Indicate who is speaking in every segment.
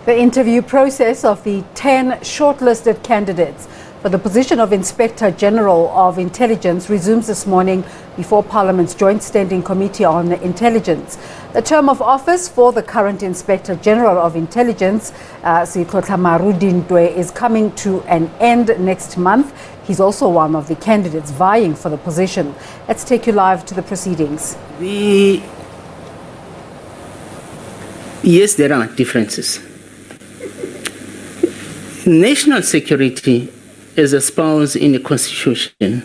Speaker 1: The interview process of the 10 shortlisted candidates for the position of Inspector General of Intelligence resumes this morning before Parliament's Joint Standing Committee on Intelligence. The term of office for the current Inspector General of Intelligence, Setlhomamaru Dintwe, is coming to an end next month. He's also one of the candidates vying for the position. Let's take you live to the proceedings.
Speaker 2: Yes, there are differences. National security, as espoused in the Constitution,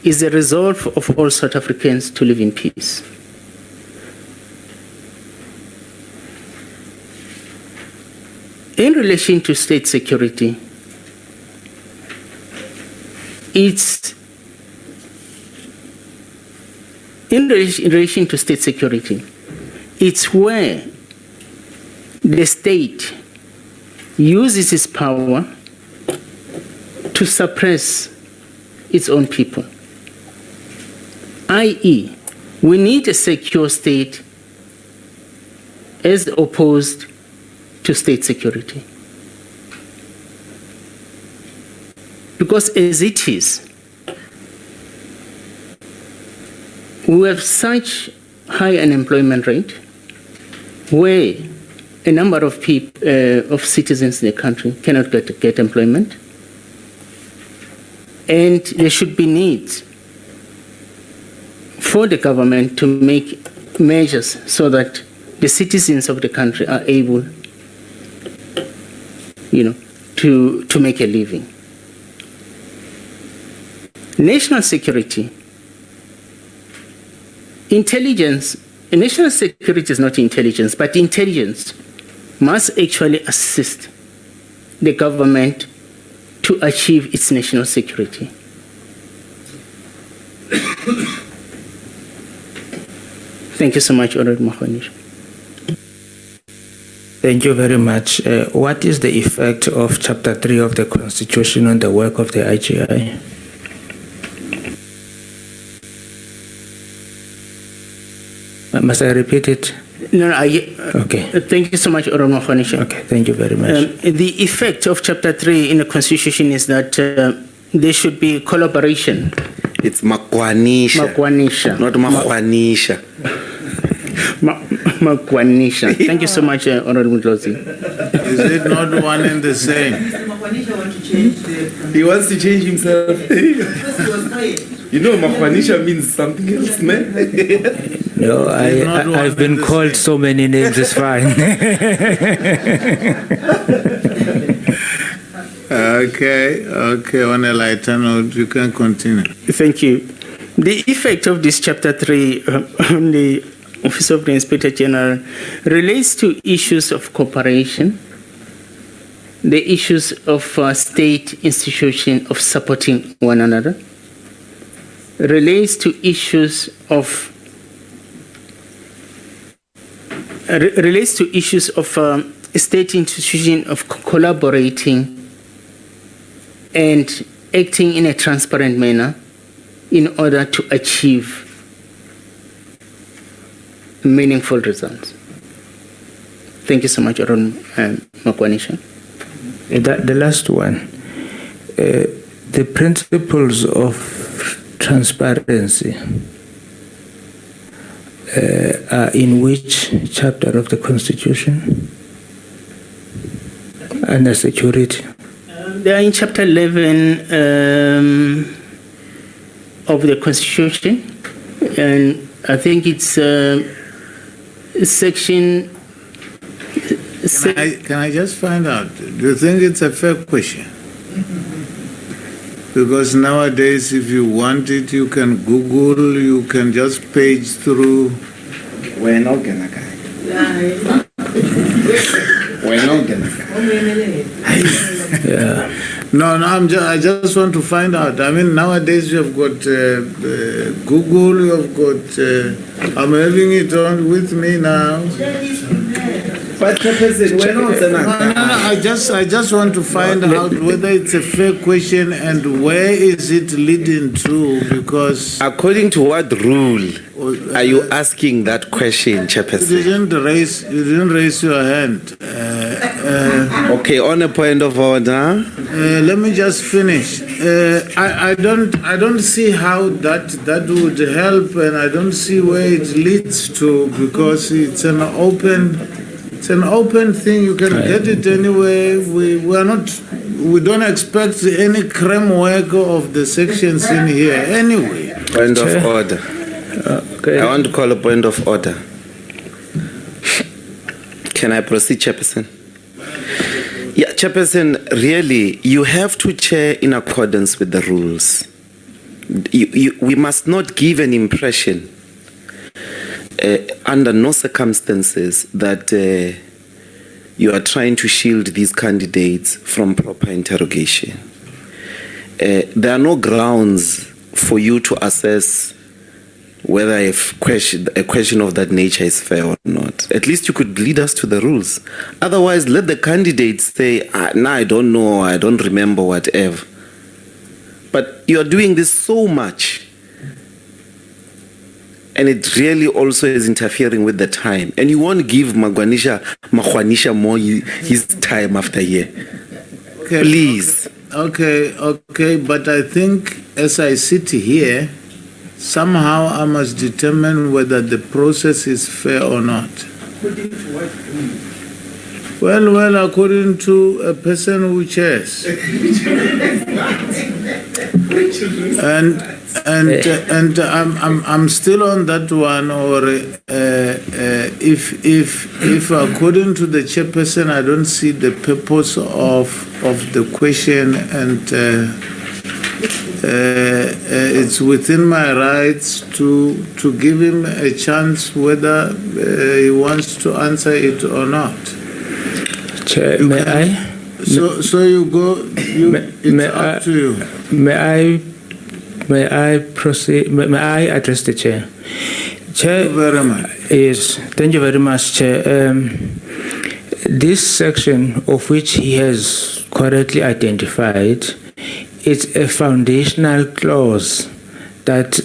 Speaker 2: is a resolve of all South Africans to live in peace. In relation to state security, it's where the state uses its power to suppress its own people. I.e., we need a secure state as opposed to state security. Because as it is, we have such high unemployment rate where a number of people, of citizens in the country cannot get employment, and there should be needs for the government to make measures so that the citizens of the country are able, to make a living. National security, intelligence. National security is not intelligence, but intelligence must actually assist the government to achieve its national security. Thank you so much, Honorable Mahonish.
Speaker 3: Thank you very much. What is the effect of Chapter 3 of the Constitution on the work of the IGI? Must I repeat it?
Speaker 2: No,
Speaker 3: okay.
Speaker 2: Thank you so much, Honorable Mahonish.
Speaker 3: Okay, thank you very much.
Speaker 2: The effect of Chapter 3 in the Constitution is that there should be collaboration.
Speaker 4: It's makwanisha.
Speaker 2: Makwanisha.
Speaker 4: Not makwanisha.
Speaker 2: Makwanisha. Thank you so much, Honorable Ndlozi.
Speaker 5: Is it not one and the same?
Speaker 4: He wants to change himself. You know, makwanisha means something else, man.
Speaker 3: No, I've been called so many names, it's fine.
Speaker 5: Okay, on a lighter note, you can continue.
Speaker 2: Thank you. The effect of this Chapter 3 on the Office of the Inspector General relates to issues of cooperation, the issues of state institutions of supporting one another, relates to issues of state institution of collaborating and acting in a transparent manner in order to achieve meaningful results. Thank you so much, Aaron Makwanisha.
Speaker 3: The last one. The principles of transparency are in which chapter of the Constitution? And the security?
Speaker 2: They are in Chapter 11 of the Constitution, and I think it's section.
Speaker 5: Can I just find out? Do you think it's a fair question? Because nowadays, if you want it, you can Google, you can just page through.
Speaker 4: We're not gonna go.
Speaker 3: Yeah.
Speaker 5: No, I just want to find out. I mean, nowadays you have got Google, you have got. I'm having it on with me now.
Speaker 4: But we're not.
Speaker 5: I just want to find out whether it's a fair question and where is it leading to, because
Speaker 4: According to what rule are you asking that question, Chairperson?
Speaker 5: you didn't raise your hand.
Speaker 6: Okay, on a point of order.
Speaker 5: Let me just finish. I don't see how that would help, and I don't see where it leads to, because it's an open thing. You can get it anyway. We don't expect any creme work of the sections in here anyway.
Speaker 6: Point of order.
Speaker 3: Okay.
Speaker 6: I want to call a point of order. Can I proceed, Chairperson? Yeah, Chairperson, really, you have to chair in accordance with the rules. We must not give an impression under no circumstances that you are trying to shield these candidates from proper interrogation. There are no grounds for you to assess whether a question of that nature is fair or not. At least you could lead us to the rules. Otherwise, let the candidates say, I don't know, I don't remember, whatever. But you are doing this so much, and it really also is interfering with the time. And you won't give Makhwanisha more his time after year.
Speaker 5: Okay.
Speaker 6: Please.
Speaker 5: Okay, but I think as I sit here, somehow I must determine whether the process is fair or not. Well, according to a person who chairs. And I'm still on that one. Or if according to the chairperson, I don't see the purpose of the question, and it's within my rights to give him a chance whether he wants to answer it or not.
Speaker 3: Chair, may I?
Speaker 5: So you go. It's up to you.
Speaker 3: May I proceed? May I address the chair? Chair,
Speaker 5: Thank you very much.
Speaker 3: Yes, thank you very much, Chair. This section, of which he has correctly identified, it's a foundational clause that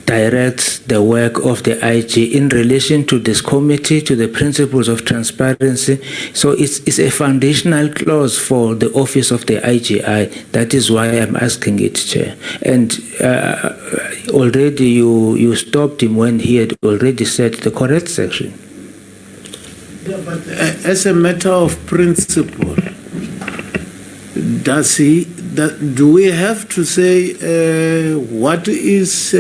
Speaker 3: directs the work of the IG in relation to this committee, to the principles of transparency. So it's a foundational clause for the office of the IGI. That is why I'm asking it, Chair. And already you stopped him when he had already said the correct section.
Speaker 5: Yeah, but as a matter of principle, do we have to say what is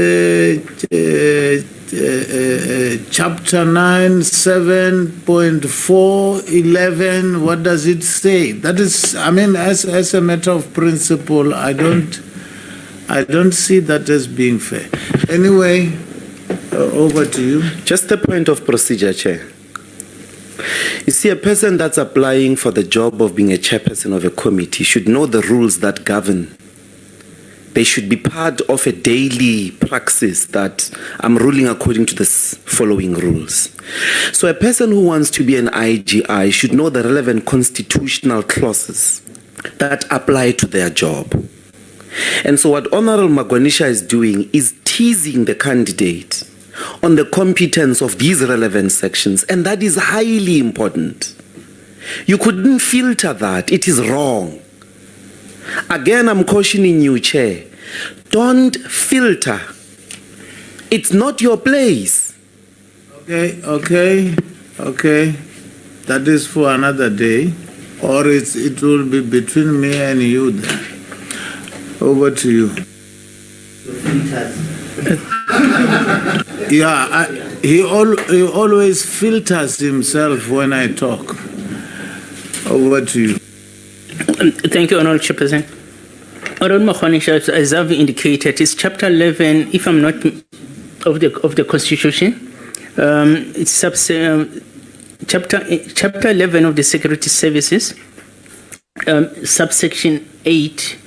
Speaker 5: chapter 9, 7.411? What does it say? That is, I mean, as a matter of principle, I don't see that as being fair. Anyway, over to you.
Speaker 6: Just a point of procedure, Chair. You see, a person that's applying for the job of being a chairperson of a committee should know the rules that govern. They should be part of a daily praxis that I'm ruling according to the following rules. So a person who wants to be an IGI should know the relevant constitutional clauses that apply to their job. And so what Honorable Magwanisha is doing is teasing the candidate on the competence of these relevant sections, and that is highly important. You couldn't filter that. It is wrong. Again, I'm cautioning you, Chair. Don't filter. It's not your place.
Speaker 5: Okay. That is for another day, or it will be between me and you then. Over to you. Yeah, he always filters himself when I talk. Over to you.
Speaker 2: Thank you, Honorable Chairperson. Honorable Makhwanisha, as I've indicated, it's Chapter 11, if I'm not of the Constitution. It's Chapter 11 of the Security Services, subsection 8,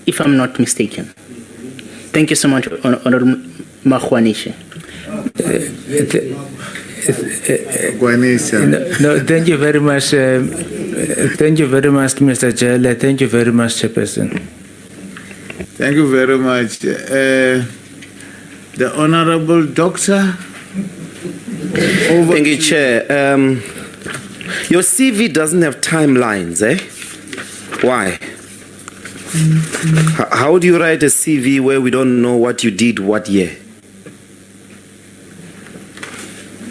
Speaker 2: if I'm not mistaken. Thank you so much, Honorable Makhwanisha.
Speaker 3: No, thank you very much. Thank you very much, Mr. Jelle. Thank you very much, Chairperson.
Speaker 5: Thank you very much. The Honorable Doctor.
Speaker 6: Thank you, Chair. Your CV doesn't have timelines, eh? Why? How do you write a CV where we don't know what you did what year?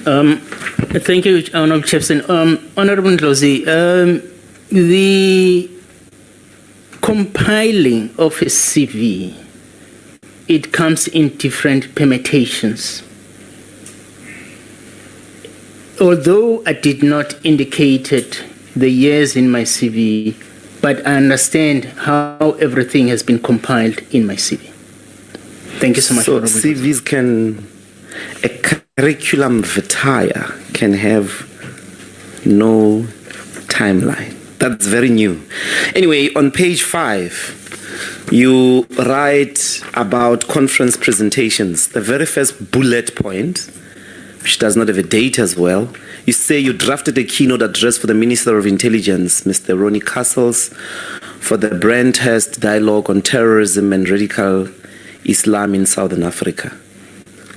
Speaker 2: Thank you, Honorable Chairperson. Honorable Ndlozi, the compiling of a CV, it comes in different permutations. Although I did not indicate the years in my CV, but I understand how everything has been compiled in my CV. Thank you so much.
Speaker 6: So CVs can, a curriculum vitae can have no timeline. That's very new. Anyway, on page 5, you write about conference presentations. The very first bullet point, which does not have a date as well, you say you drafted a keynote address for the Minister of Intelligence, Mr. Ronnie Castles, for the Brandhurst Dialogue on Terrorism and Radical Islam in Southern Africa.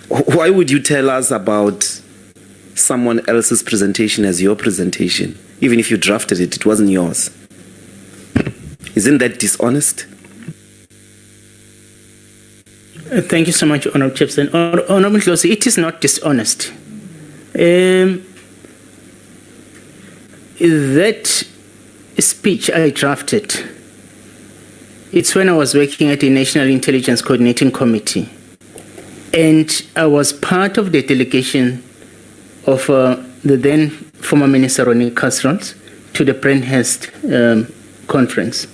Speaker 6: Why would you tell us about someone else's presentation as your presentation? Even if you drafted it, it wasn't yours. Isn't that dishonest?
Speaker 2: Thank you so much, Honorable Chairperson. Honorable Ndlozi, it is not dishonest. That speech I drafted, it's when I was working at the National Intelligence Coordinating Committee, and I was part of the delegation of the then former Minister Ronnie Castles to the Brandhurst conference,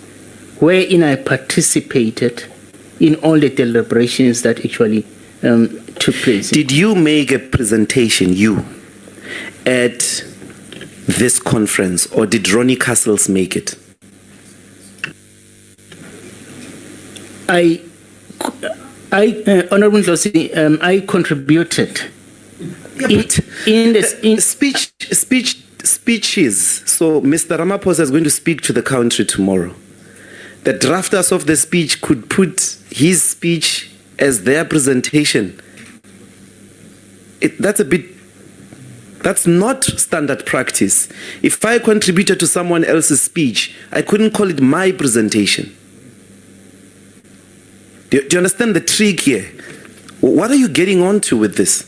Speaker 2: wherein I participated in all the deliberations that actually took place.
Speaker 6: Did you make a presentation, you, at this conference, or did Ronnie Castles make it?
Speaker 2: Honorable Ndlozi, I contributed
Speaker 6: speeches. So Mr. Ramaphosa is going to speak to the country tomorrow. The drafters of the speech could put his speech as their presentation. That's not standard practice. If I contributed to someone else's speech, I couldn't call it my presentation. Do you understand the trick here? What are you getting onto with this?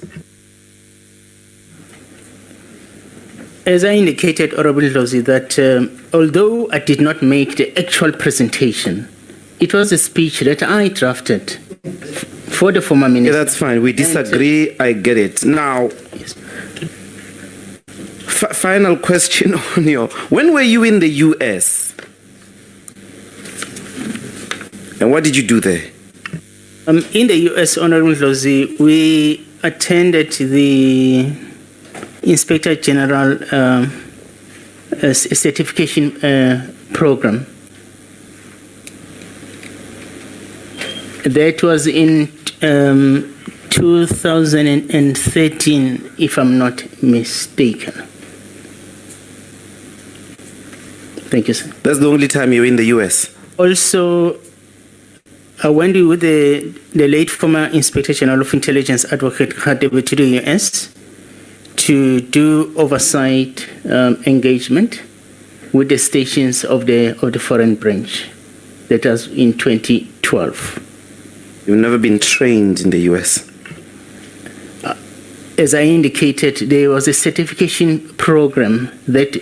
Speaker 2: As I indicated, Honorable Ndlozi, that although I did not make the actual presentation, it was a speech that I drafted for the former minister.
Speaker 6: Yeah, that's fine. We disagree. I get it. Now,
Speaker 2: yes.
Speaker 6: Final question on your... When were you in the US? And what did you do there?
Speaker 2: In the US, Honorable Ndlozi, we attended the Inspector General certification program. That was in 2013, if I'm not mistaken. Thank you, sir.
Speaker 6: That's the only time you were in the US?
Speaker 2: Also, I went with the late former Inspector General of Intelligence, Advocate Khadebe, to the US to do oversight engagement with the stations of the foreign branch. That was in 2012.
Speaker 6: You've never been trained in the US?
Speaker 2: As I indicated, there was a certification program that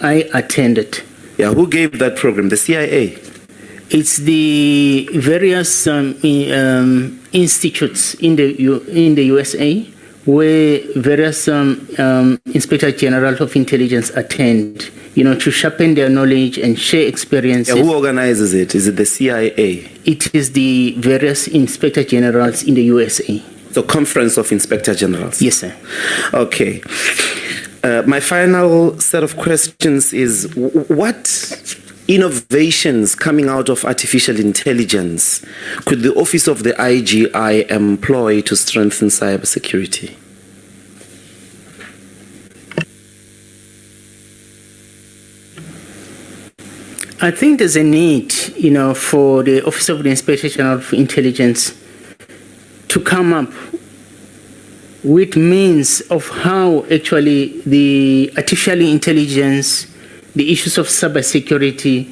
Speaker 2: I attended.
Speaker 6: Yeah, who gave that program? The CIA?
Speaker 2: It's the various institutes in the USA where various Inspector General of Intelligence attend, to sharpen their knowledge and share experiences.
Speaker 6: Yeah, who organizes it? Is it the CIA?
Speaker 2: It is the various Inspector Generals in the USA.
Speaker 6: The Conference of Inspector Generals?
Speaker 2: Yes, sir.
Speaker 6: Okay. My final set of questions is, what innovations coming out of artificial intelligence could the Office of the IGI employ to strengthen cybersecurity?
Speaker 2: I think there's a need, for the Office of the Inspector General of Intelligence to come up with means of how actually the artificial intelligence, the issues of cybersecurity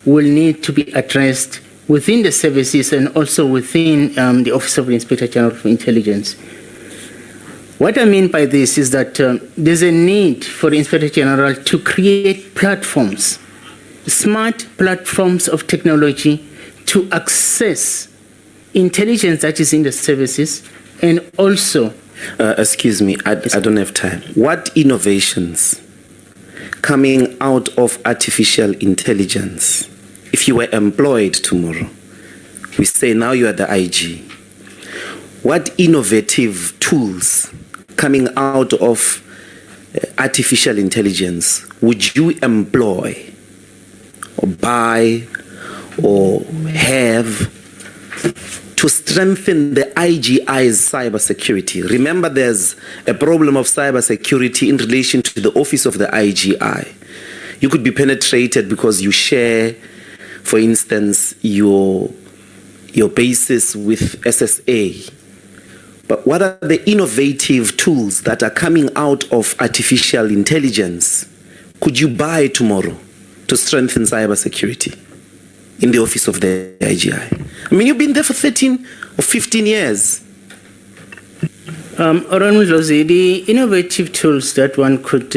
Speaker 2: will need to be addressed within the services and also within the Office of the Inspector General of Intelligence. What I mean by this is that there's a need for the Inspector General to create platforms, smart platforms of technology to access intelligence that is in the services and also...
Speaker 6: excuse me, I don't have time. What innovations coming out of artificial intelligence, if you were employed tomorrow, we say now you are the IG, what innovative tools coming out of artificial intelligence would you employ or buy or have to strengthen the IGI's cybersecurity? Remember, there's a problem of cybersecurity in relation to the office of the IGI. You could be penetrated because you share, for instance, your basis with SSA. But what are the innovative tools that are coming out of artificial intelligence could you buy tomorrow to strengthen cybersecurity in the office of the IGI? I mean, you've been there for 13 or 15 years.
Speaker 2: Oronlozi, the innovative tools that one could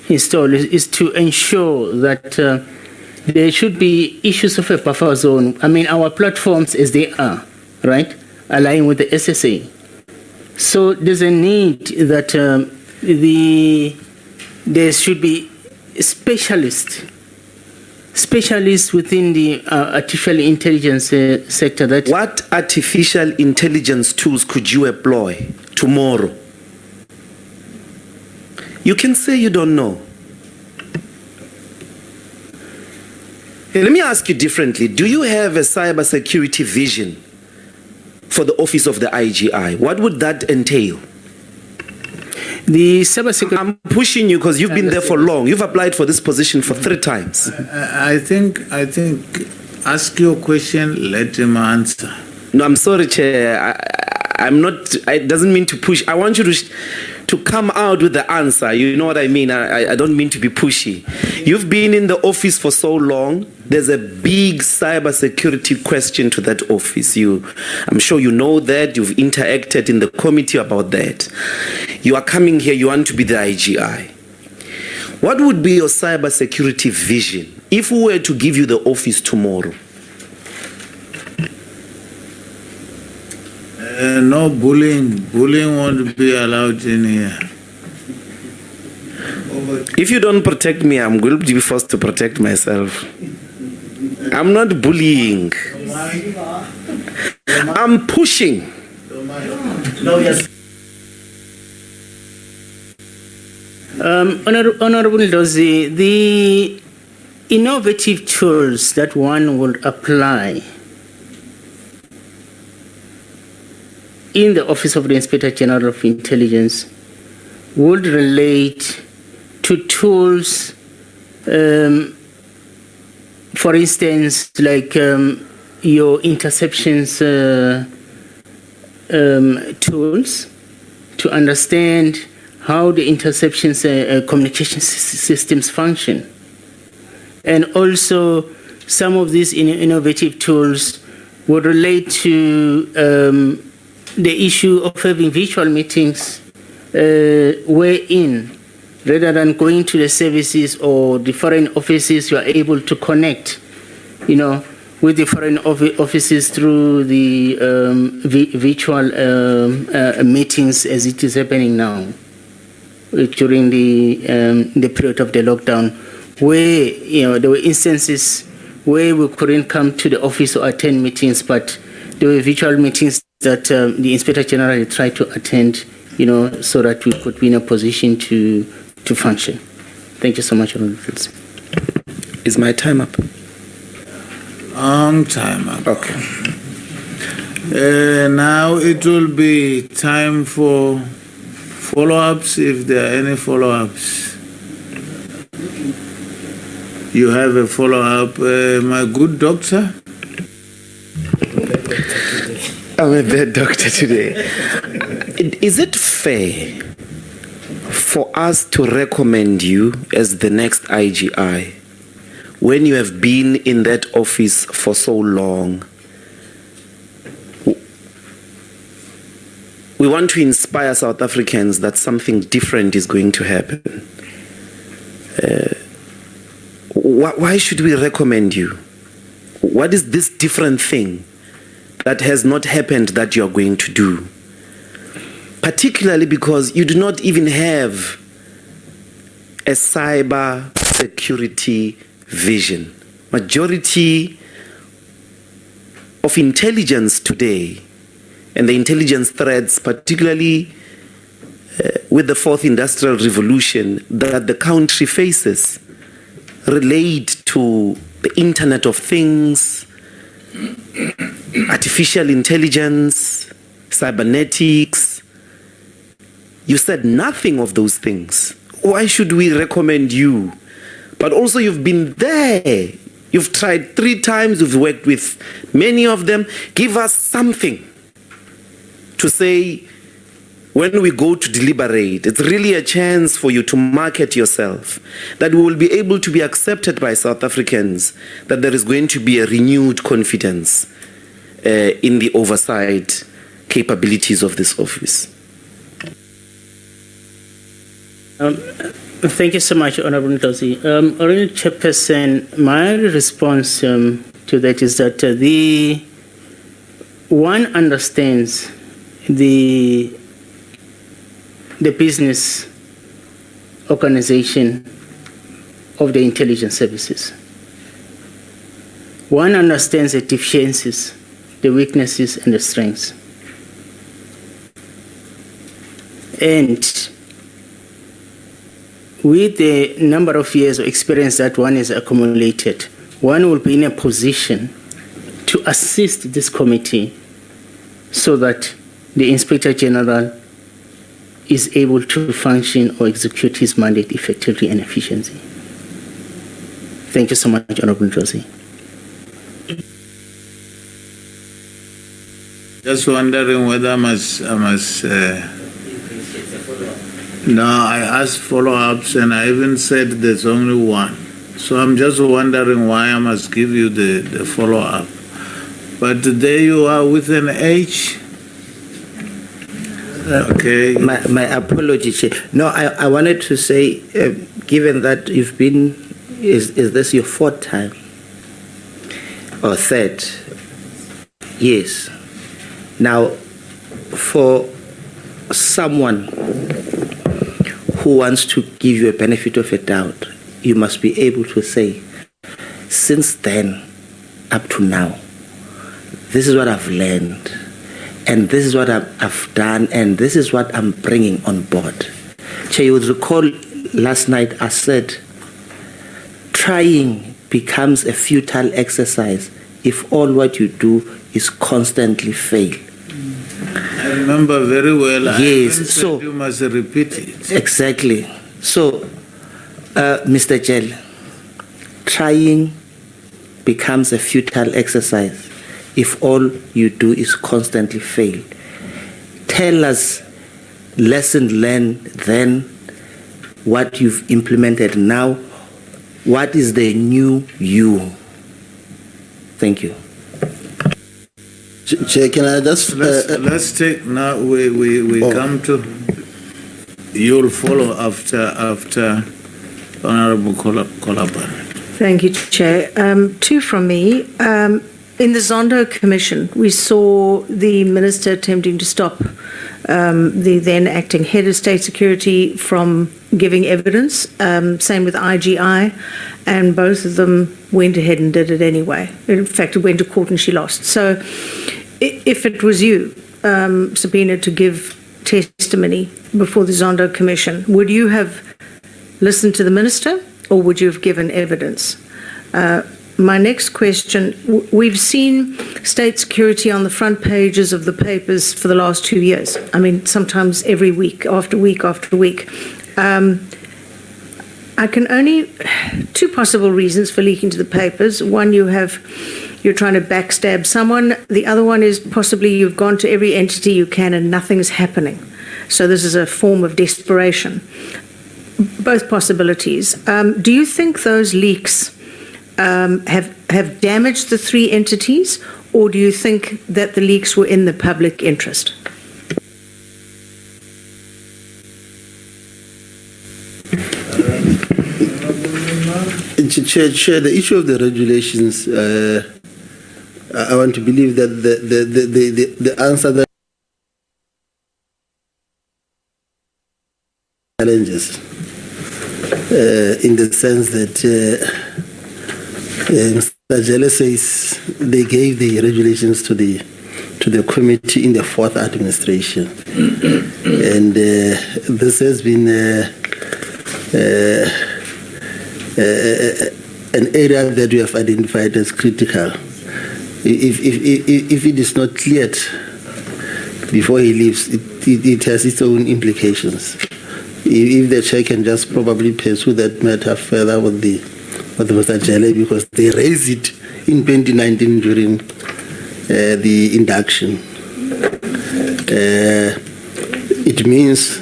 Speaker 2: install is to ensure that there should be issues of a buffer zone. I mean, our platforms as they are, right, align with the SSA. So there's a need that there should be specialists within the artificial intelligence sector. That
Speaker 6: what artificial intelligence tools could you employ tomorrow? You can say you don't know. Let me ask you differently. Do you have a cybersecurity vision for the office of the IGI? What would that entail?
Speaker 2: The cybersecurity...
Speaker 6: I'm pushing you because you've been there for long. You've applied for this position for 3 times.
Speaker 5: I think, ask your question, let him answer.
Speaker 6: No, I'm sorry, Chair. I'm not, it doesn't mean to push. I want you to come out with the answer. You know what I mean? I don't mean to be pushy. You've been in the office for so long. There's a big cybersecurity question to that office. I'm sure you know that. You've interacted in the committee about that. You are coming here, you want to be the IGI. What would be your cybersecurity vision if we were to give you the office tomorrow?
Speaker 5: No bullying. Bullying won't be allowed in here.
Speaker 6: If you don't protect me, I'm going to be forced to protect myself. I'm not bullying. I'm pushing.
Speaker 5: No, yes.
Speaker 2: Honorable Dozie, the innovative tools that one would apply in the Office of the Inspector General of Intelligence would relate to tools, for instance, like your interceptions tools to understand how the interceptions communication systems function. And also some of these innovative tools would relate to the issue of having virtual meetings wherein, rather than going to the services or the foreign offices, you are able to connect, with the foreign offices through the virtual meetings as it is happening now during the period of the lockdown, where there were instances where we couldn't come to the office or attend meetings, but there were virtual meetings that the Inspector General tried to attend, so that we could be in a position to function. Thank you so much, Honorable Fields.
Speaker 6: Is my time up?
Speaker 5: Time up.
Speaker 6: Okay.
Speaker 5: Now it will be time for follow-ups, if there are any follow-ups. You have a follow-up, my good doctor?
Speaker 6: I'm a bad doctor today. Is it fair for us to recommend you as the next IGI when you have been in that office for so long? We want to inspire South Africans that something different is going to happen. Why should we recommend you? What is this different thing that has not happened that you are going to do? Particularly because you do not even have a cyber security vision. Majority of intelligence today and the intelligence threats, particularly with the fourth industrial revolution that the country faces, relate to the Internet of Things, artificial intelligence, cybernetics. You said nothing of those things. Why should we recommend you? But also you've been there. You've tried 3 times. You've worked with many of them. Give us something to say when we go to deliberate. It's really a chance for you to market yourself, that we will be able to be accepted by South Africans, that there is going to be a renewed confidence in the oversight capabilities of this office.
Speaker 2: Thank you so much, Honorable Ntosi. Honorable Chairperson, my response to that is that one understands the business organization of the intelligence services. One understands the deficiencies, the weaknesses, and the strengths. And with the number of years of experience that one has accumulated, one will be in a position to assist this committee so that the Inspector General is able to function or execute his mandate effectively and efficiently. Thank you so much, Honorable Ntosi.
Speaker 5: Just wondering whether I must no, I asked follow-ups and I even said there's only one. So I'm just wondering why I must give you the follow-up. But there you are with an H. Okay.
Speaker 7: My apology, Chair. No, I wanted to say, given that you've been, is this your 4th time? Or 3rd? Yes. Now, for someone who wants to give you a benefit of a doubt, you must be able to say, since then up to now, this is what I've learned, and this is what I've done, and this is what I'm bringing on board. Chair, you would recall last night I said, trying becomes a futile exercise if all what you do is constantly fail.
Speaker 5: I remember very well.
Speaker 7: Yes, so
Speaker 5: you must repeat it.
Speaker 7: Exactly. So, Mr. Jell, trying becomes a futile exercise if all you do is constantly fail. Tell us, lesson learned then, what you've implemented now, what is the new you? Thank you.
Speaker 8: Chair, can I just...
Speaker 5: let's take, now we come to, you'll follow after Honorable Kolabara.
Speaker 9: Thank you, Chair. 2 from me. In the Zondo Commission, we saw the Minister attempting to stop the then acting head of State Security from giving evidence, same with IGI, and both of them went ahead and did it anyway. In fact, it went to court and she lost. So if it was you, Sabina, to give testimony before the Zondo Commission, would you have listened to the Minister or would you have given evidence? My next question, we've seen state security on the front pages of the papers for the last 2 years. I mean, sometimes every week, after week, after week. I can only, 2 possible reasons for leaking to the papers. One, you have you're trying to backstab someone. The other one is possibly you've gone to every entity you can and nothing's happening. So this is a form of desperation. Both possibilities. Do you think those leaks have damaged the three entities, or do you think that the leaks were in the public interest?
Speaker 8: Chair, the issue of the regulations, I want to believe that the answer that challenges in the sense that Mr. Jele says they gave the regulations to the committee in the fourth administration, and this has been an area that we have identified as critical. If it is not cleared before he leaves, it has its own implications. If the chair can just probably pursue that matter further with Mr. Jele, because they raised it in 2019 during the induction. It means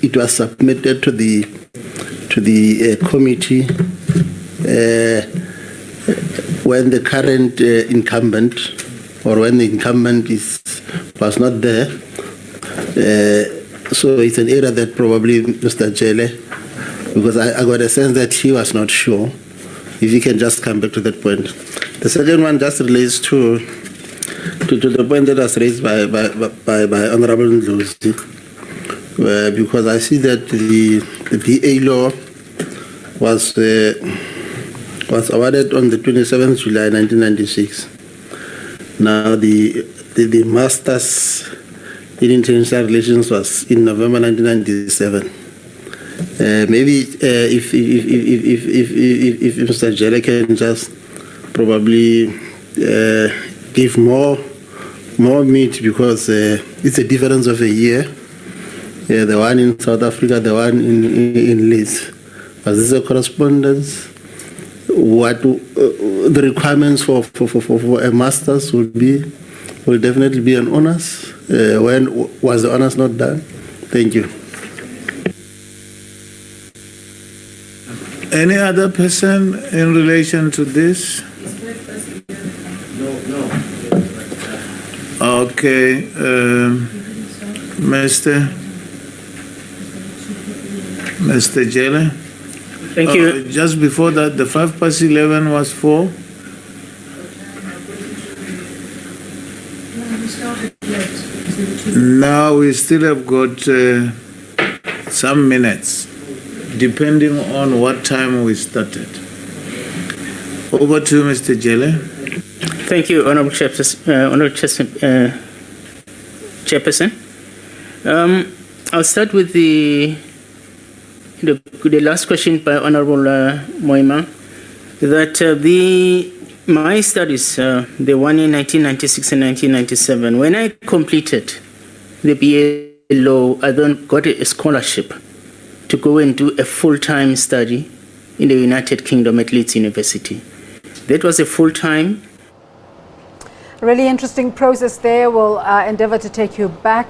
Speaker 8: it was submitted to the committee when the current incumbent, or when the incumbent was not there. So it's an area that probably Mr. Jele, because I got a sense that he was not sure. If he can just come back to that point. The second one just relates to the point that was raised by Honorable Ndlozi, because I see that the VA law was awarded on the 27th July 1996. Now the Masters in International Relations was in November 1997. Maybe if Mr. Jele can just probably give more meat, because it's a difference of a year. The one in South Africa, the one in Leeds. Was this a correspondence? What the requirements for a master's will definitely be an honors. When was the honors not done? Thank you.
Speaker 5: Any other person in relation to this?
Speaker 8: No.
Speaker 5: Okay, Mr. Jele?
Speaker 2: Thank you.
Speaker 5: Just before that, the 11 was for? Now we still have got some minutes, depending on what time we started. Over to you, Mr. Jele.
Speaker 2: Thank you, Honorable Chairperson. I'll start with the last question by Honorable Moima, that my studies, the one in 1996 and 1997, when I completed the BA law, I then got a scholarship to go and do a full-time study in the United Kingdom at Leeds University. That was a full-time.
Speaker 1: Really interesting process there. We'll endeavor to take you back.